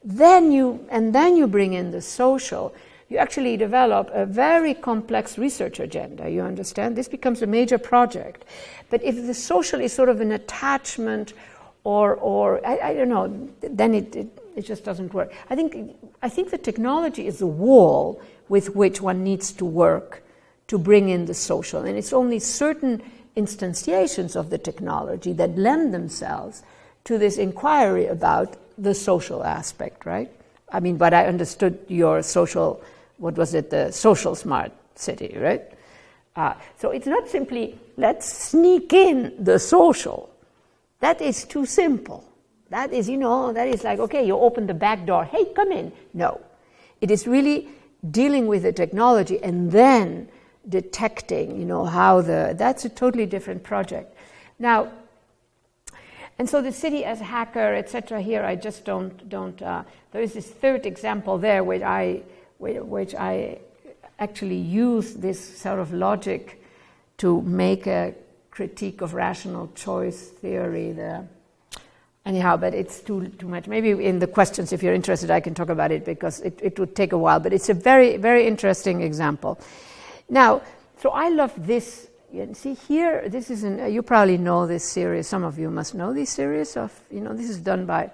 Then you bring in the social. You actually develop a very complex research agenda, you understand? This becomes a major project. But if the social is sort of an attachment or I don't know, then it just doesn't work. I think the technology is the wall with which one needs to work to bring in the social. And it's only certain instantiations of the technology that lend themselves to this inquiry about the social aspect, right? I mean, but I understood your social, what was it, the social smart city, right? So it's not simply, let's sneak in the social. That is too simple. That is, that is like, okay, you open the back door, hey, come in. No. It is really dealing with the technology and then detecting, that's a totally different project. Now, and so the city as hacker, etc. Here, I just don't. There is this third example there, which I actually use this sort of logic to make a critique of rational choice theory. Anyhow, but it's too much. Maybe in the questions, if you're interested, I can talk about it because it would take a while. But it's a very, very interesting example. Now, so I love this. You see here, this is you probably know this series. Some of you must know this series of, this is done by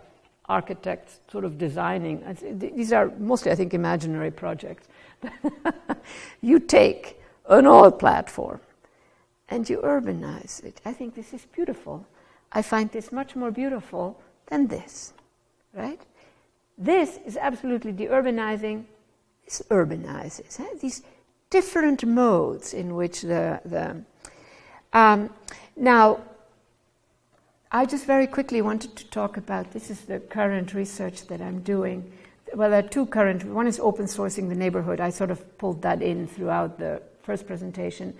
architects sort of designing. These are mostly, I think, imaginary projects. You take an old platform and you urbanize it. I think this is beautiful. I find this much more beautiful than this, right? This is absolutely de-urbanizing. This urbanizes. These different modes in which now, I just very quickly wanted to talk about, this is the current research that I'm doing. Well, there are two current, one is open sourcing the neighborhood. I sort of pulled that in throughout the first presentation.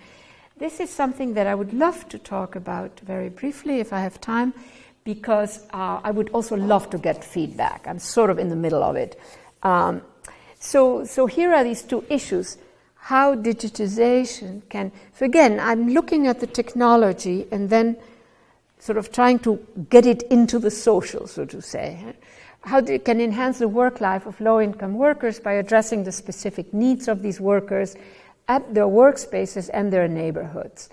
This is something that I would love to talk about very briefly if I have time, because I would also love to get feedback. I'm sort of in the middle of it. So here are these two issues. How digitization can... So again, I'm looking at the technology and then sort of trying to get it into the social, so to say. How it can enhance the work life of low-income workers by addressing the specific needs of these workers at their workspaces and their neighborhoods,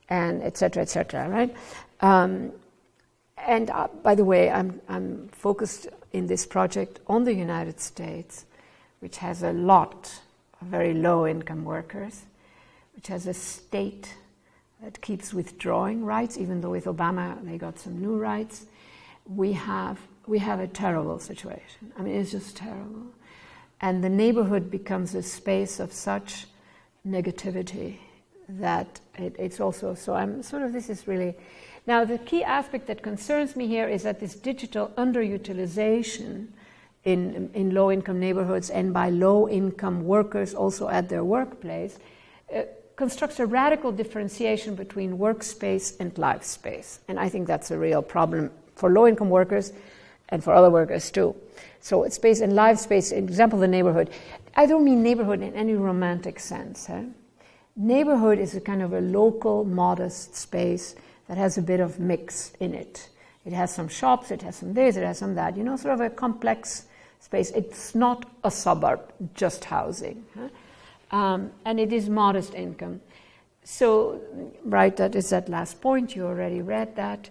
and et cetera, right? And by the way, I'm focused in this project on the United States, which has a lot of very low-income workers, which has a state that keeps withdrawing rights, even though with Obama they got some new rights. We have a terrible situation. I mean, it's just terrible. And the neighborhood becomes a space of such negativity that it's also, so I'm sort of, this is really, now the key aspect that concerns me here is that this digital underutilization in low-income neighborhoods and by low-income workers also at their workplace constructs a radical differentiation between workspace and life space. And I think that's a real problem for low-income workers and for other workers too. So it's space and life space, example, the neighborhood. I don't mean neighborhood in any romantic sense. Neighborhood is a kind of a local, modest space that has a bit of mix in it. It has some shops, it has some this, it has some that, sort of a complex space. It's not a suburb, just housing. And it is modest income. So, right, that is that last point, you already read that.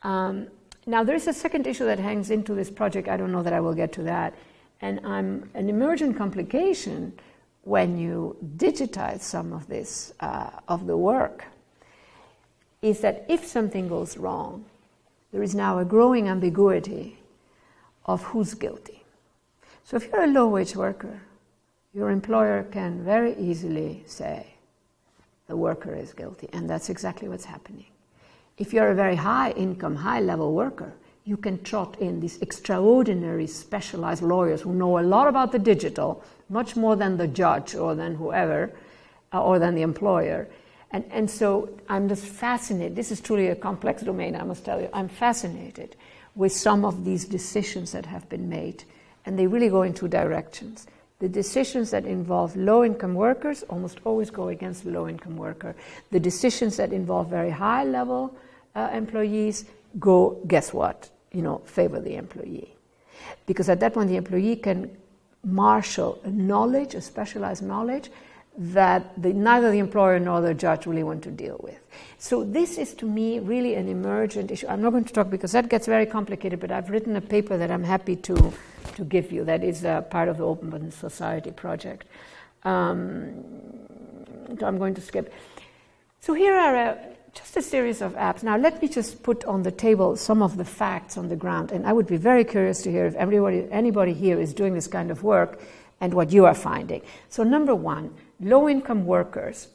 Now, there is a second issue that hangs into this project. I don't know that I will get to that. And an emergent complication when you digitize some of this, of the work, is that if something goes wrong, there is now a growing ambiguity of who's guilty. So if you're a low-wage worker, your employer can very easily say the worker is guilty, and that's exactly what's happening. If you're a very high-income, high-level worker, you can trot in these extraordinary specialized lawyers who know a lot about the digital, much more than the judge or than whoever, or than the employer. And so I'm just fascinated. This is truly a complex domain, I must tell you. I'm fascinated with some of these decisions that have been made, and they really go in two directions. The decisions that involve low-income workers almost always go against the low-income worker. The decisions that involve very high-level employees go, guess what? Favor the employee. Because at that point, the employee can marshal a knowledge, a specialized knowledge, that neither the employer nor the judge really want to deal with. So this is, to me, really an emergent issue. I'm not going to talk because that gets very complicated, but I've written a paper that I'm happy to give you. That is part of the Open Society project. So I'm going to skip. So here are just a series of apps. Now let me just put on the table some of the facts on the ground, and I would be very curious to hear if anybody here is doing this kind of work and what you are finding. So number one, low-income workers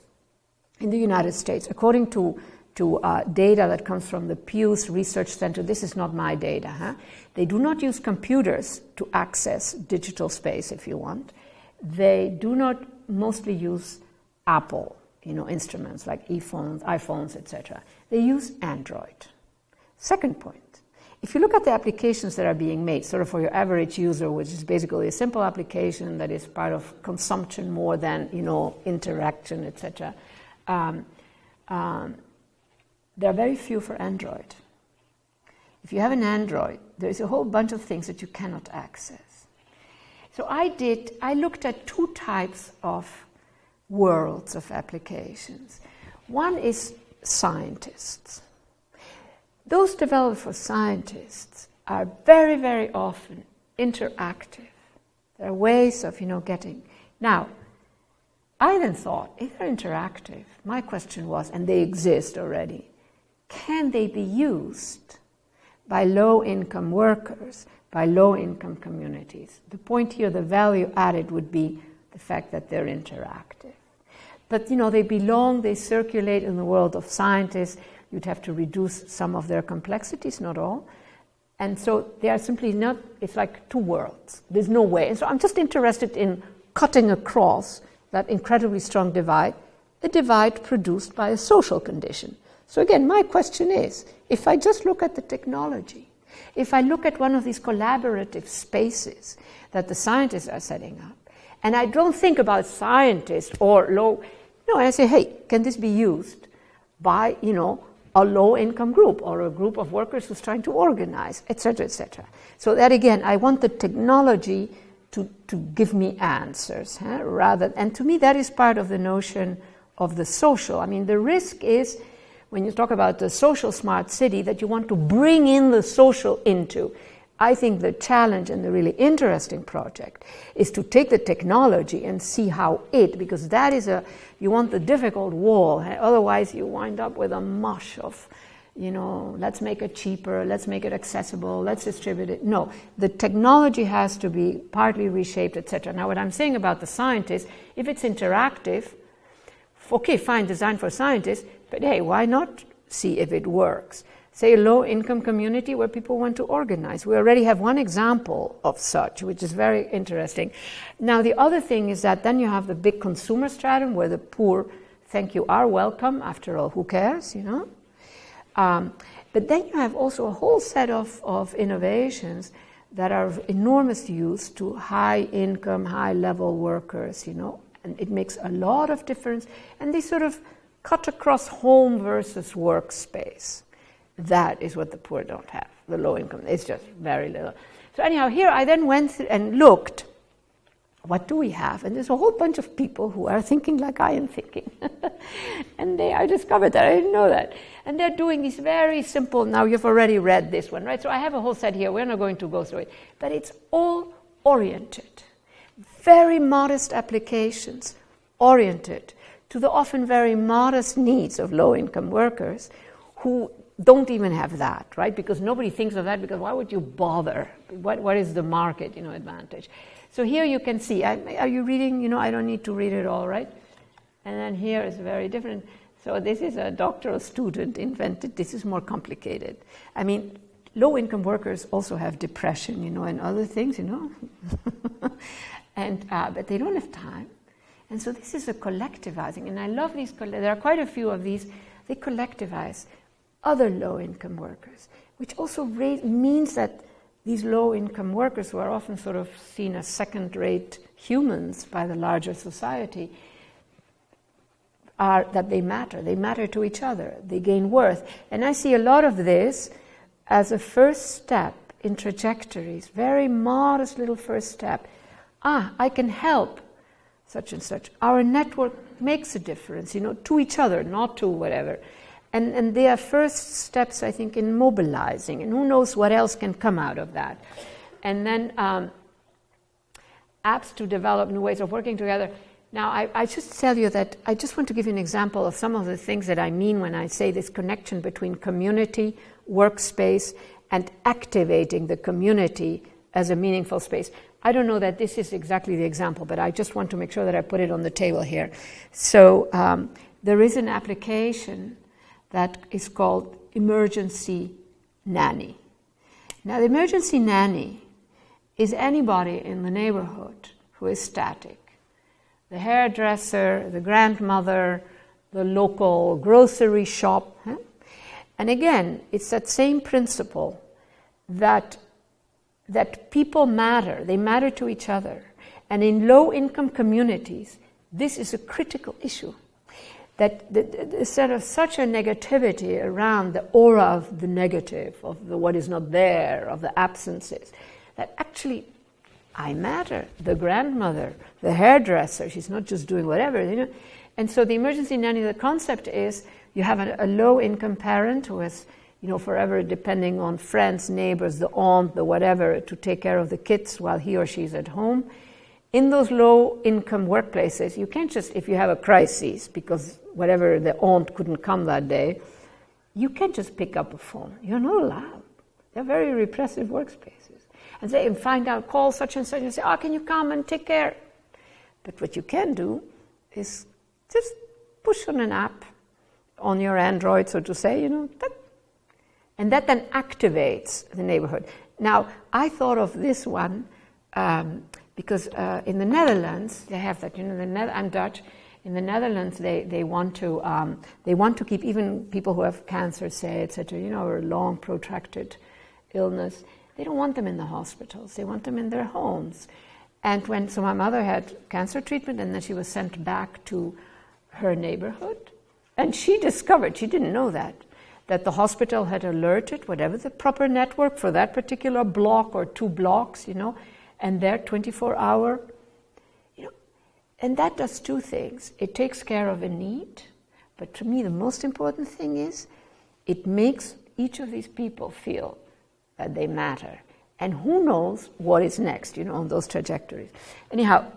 in the United States, according to data that comes from the Pew's Research Center, this is not my data, they do not use computers to access digital space, if you want. They do not mostly use Apple, instruments like iPhones, etc. They use Android. Second point, if you look at the applications that are being made, sort of for your average user, which is basically a simple application that is part of consumption more than, interaction, etc., there are very few for Android. If you have an Android, there's a whole bunch of things that you cannot access. So I looked at two types of worlds of applications. One is scientists. Those developed for scientists are very, very often interactive. There are ways of, getting. Now, I then thought, if they're interactive, my question was, and they exist already, can they be used by low-income workers, by low-income communities? The point here, the value added would be the fact that they're interactive. But, they circulate in the world of scientists. You'd have to reduce some of their complexities, not all. And so they are simply not, it's like two worlds. There's no way. And so I'm just interested in cutting across that incredibly strong divide, a divide produced by a social condition. So again, my question is, if I just look at the technology, if I look at one of these collaborative spaces that the scientists are setting up, and I don't think about scientists or I say, hey, can this be used by, a low-income group or a group of workers who's trying to organize, etc., etc. So that, again, I want the technology to give me answers, and to me that is part of the notion of the social. I mean, the risk is, when you talk about the social smart city, that you want to bring in the social into. I think the challenge and the really interesting project is to take the technology and see how because that is you want the difficult wall, otherwise you wind up with a mush of, let's make it cheaper, let's make it accessible, let's distribute it. No, the technology has to be partly reshaped, etc. Now, what I'm saying about the scientists, if it's interactive, okay, fine, designed for scientists, but hey, why not see if it works? Say a low-income community where people want to organize. We already have one example of such, which is very interesting. Now, the other thing is that then you have the big consumer stratum where the poor, thank you, are welcome. After all, who cares, But then you have also a whole set of innovations that are of enormous use to high-income, high-level workers, And it makes a lot of difference. And they sort of cut across home versus workspace. That is what the poor don't have, the low income. It's just very little. So anyhow, here I then went through and looked, what do we have? And there's a whole bunch of people who are thinking like I am thinking. And I discovered that, I didn't know that. And they're doing these very simple, now you've already read this one, right? So I have a whole set here, we're not going to go through it. But it's all oriented, very modest applications, oriented to the often very modest needs of low-income workers who don't even have that, right? Because nobody thinks of that, because why would you bother? What is the market, advantage? So here you can see, are you reading? I don't need to read it all, right? And then here is very different. So this is a doctoral student invented. This is more complicated. I mean, low-income workers also have depression, and other things, and but they don't have time. And so this is a collectivizing. And I love these. There are quite a few of these. They collectivize other low-income workers, which also means that these low-income workers, who are often sort of seen as second-rate humans by the larger society, that they matter to each other, they gain worth. And I see a lot of this as a first step in trajectories, very modest little first step. I can help such and such. Our network makes a difference, to each other, not to whatever. And they are first steps, I think, in mobilizing, and who knows what else can come out of that. And then apps to develop new ways of working together. Now, I just tell you that I just want to give you an example of some of the things that I mean when I say this connection between community, workspace, and activating the community as a meaningful space. I don't know that this is exactly the example, but I just want to make sure that I put it on the table here. So there is an application that is called Emergency Nanny. Now, the Emergency Nanny is anybody in the neighborhood who is static. The hairdresser, the grandmother, the local grocery shop. And again, it's that same principle that people matter. They matter to each other. And in low-income communities, this is a critical issue. That instead of such a negativity around the aura of the negative, of the what is not there, of the absences, that actually I matter. The grandmother, the hairdresser, she's not just doing whatever, And so the emergency nanny, the concept is you have a low-income parent who is, forever depending on friends, neighbors, the aunt, the whatever, to take care of the kids while he or she is at home. In those low-income workplaces, you can't just, if you have a crisis, because whatever, the aunt couldn't come that day, you can't just pick up a phone. You're not allowed. They're very repressive workspaces. And say, and find out, call such and such, and say, can you come and take care? But what you can do is just push on an app on your Android, so to say, and that then activates the neighborhood. Now, I thought of this one because in the Netherlands they have that. I'm Dutch. In the Netherlands, they want to keep even people who have cancer, say, etc., or long protracted illness. They don't want them in the hospitals. They want them in their homes. And so my mother had cancer treatment, and then she was sent back to her neighborhood, and she discovered, she didn't know that the hospital had alerted whatever the proper network for that particular block or 2 blocks, and their 24-hour, and that does 2 things. It takes care of a need, but to me the most important thing is it makes each of these people feel that they matter. And who knows what is next, on those trajectories. Anyhow,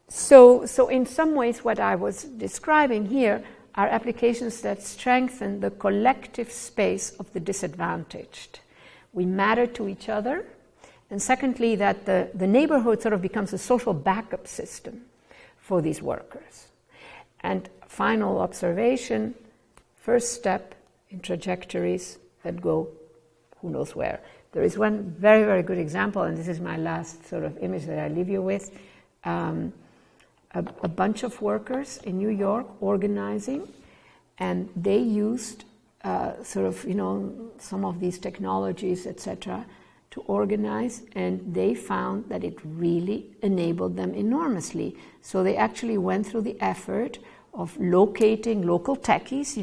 so in some ways what I was describing here are applications that strengthen the collective space of the disadvantaged. We matter to each other. And secondly, that the neighborhood sort of becomes a social backup system for these workers. And final observation, first step in trajectories that go who knows where. There is one very, very good example, and this is my last sort of image that I leave you with. A bunch of workers in New York organizing, and they used some of these technologies, etc., to organize, and they found that it really enabled them enormously. So they actually went through the effort of locating local techies,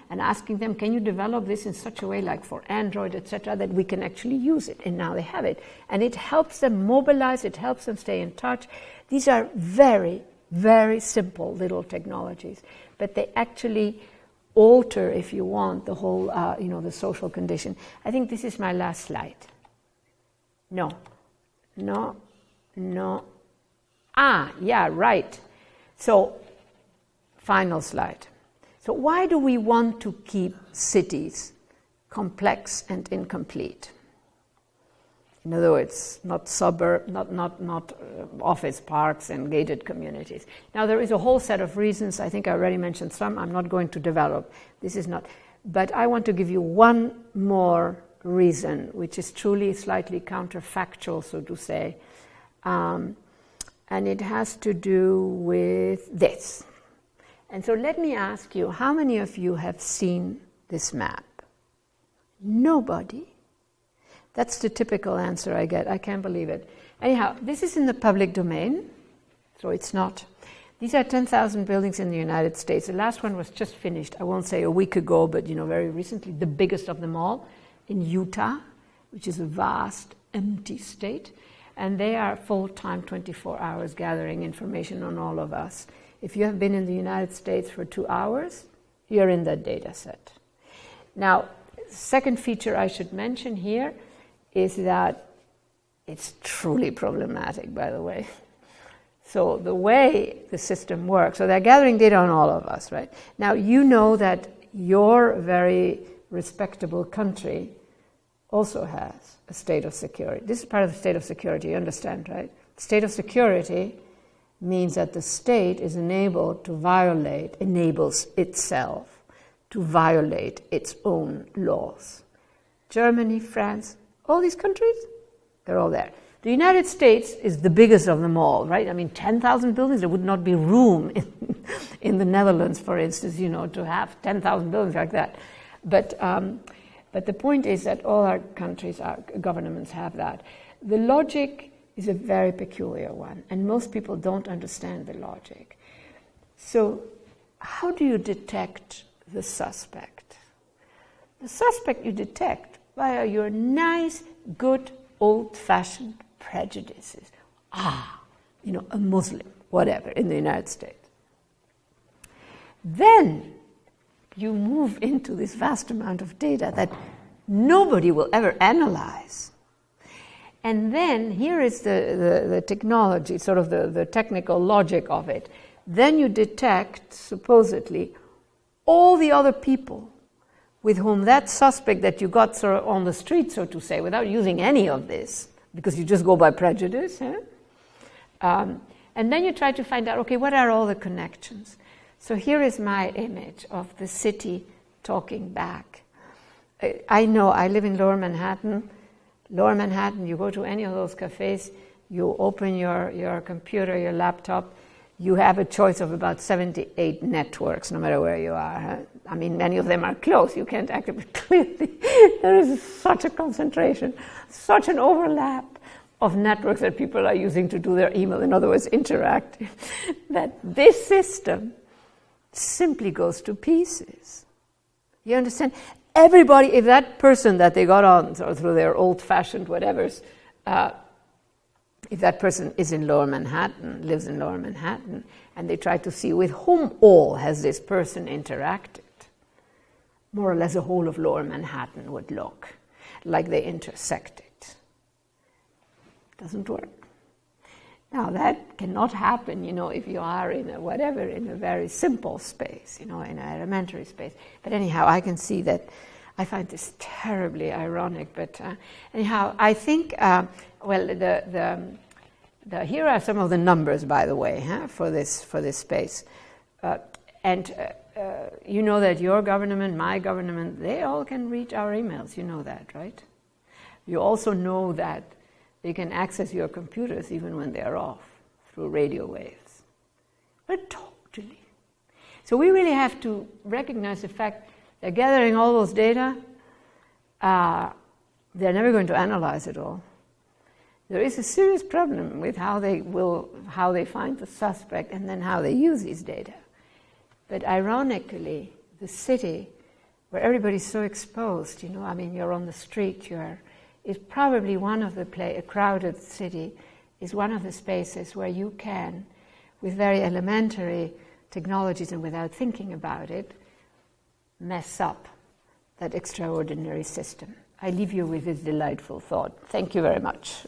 and asking them, can you develop this in such a way, like for Android, etc., that we can actually use it? And now they have it. And it helps them mobilize, it helps them stay in touch. These are very, very simple little technologies, but they actually alter, if you want, the whole, the social condition. I think this is my last slide. No. Yeah, right. So, final slide. So why do we want to keep cities complex and incomplete? In other words, not not office parks and gated communities. Now there is a whole set of reasons. I think I already mentioned some. I'm not going to develop. This is not. But I want to give you one more reason, which is truly slightly counterfactual, so to say. And it has to do with this. And so let me ask you, how many of you have seen this map? Nobody. That's the typical answer I get. I can't believe it. Anyhow, this is in the public domain, so it's not. These are 10,000 buildings in the United States. The last one was just finished, I won't say a week ago, but very recently, the biggest of them all, in Utah, which is a vast, empty state. And they are full-time, 24 hours, gathering information on all of us. If you have been in the United States for 2 hours, you're in that data set. Now, second feature I should mention here is that it's truly problematic, by the way. So the way the system works, so they're gathering data on all of us, right? Now, you know that your very respectable country also has a state of security. This is part of the state of security, you understand, right? State of security means that the state is enables itself to violate its own laws. Germany, France, all these countries, they're all there. The United States is the biggest of them all, right? I mean, 10,000 buildings, there would not be room in the Netherlands, for instance, to have 10,000 buildings like that. But the point is that all our countries, our governments have that. The logic is a very peculiar one, and most people don't understand the logic. So how do you detect the suspect? The suspect you detect via your nice, good, old-fashioned prejudices. A Muslim, whatever, in the United States. Then you move into this vast amount of data that nobody will ever analyze. And then here is the technology, sort of the technical logic of it. Then you detect, supposedly, all the other people with whom that suspect that you got sort of on the street, so to say, without using any of this, because you just go by prejudice. And then you try to find out, okay, what are all the connections? So here is my image of the city talking back. I know, I live in Lower Manhattan. Lower Manhattan, you go to any of those cafes, you open your computer, your laptop, you have a choice of about 78 networks, no matter where you are. I mean, many of them are close. You can't actually, clearly, there is such a concentration, such an overlap of networks that people are using to do their email, in other words, interactive, that this system simply goes to pieces. You understand? Everybody, if that person that they got on through their old-fashioned whatevers, if that person is in Lower Manhattan, lives in Lower Manhattan, and they try to see with whom all has this person interacted, more or less the whole of Lower Manhattan would look like they intersected. Doesn't work. Now that cannot happen, if you are in a very simple space, in an elementary space. But anyhow, I can see that. I find this terribly ironic. But anyhow, I think here are some of the numbers, by the way, for this space, you know that your government, my government, they all can reach our emails. You know that, right? You also know that they can access your computers even when they are off through radio waves. But totally. So we really have to recognize the fact they're gathering all those data. They're never going to analyze it all. There is a serious problem with how they find the suspect and then how they use these data. But ironically, the city, where everybody's so exposed, you're on the street, is probably one of a crowded city, is one of the spaces where you can, with very elementary technologies and without thinking about it, mess up that extraordinary system. I leave you with this delightful thought. Thank you very much.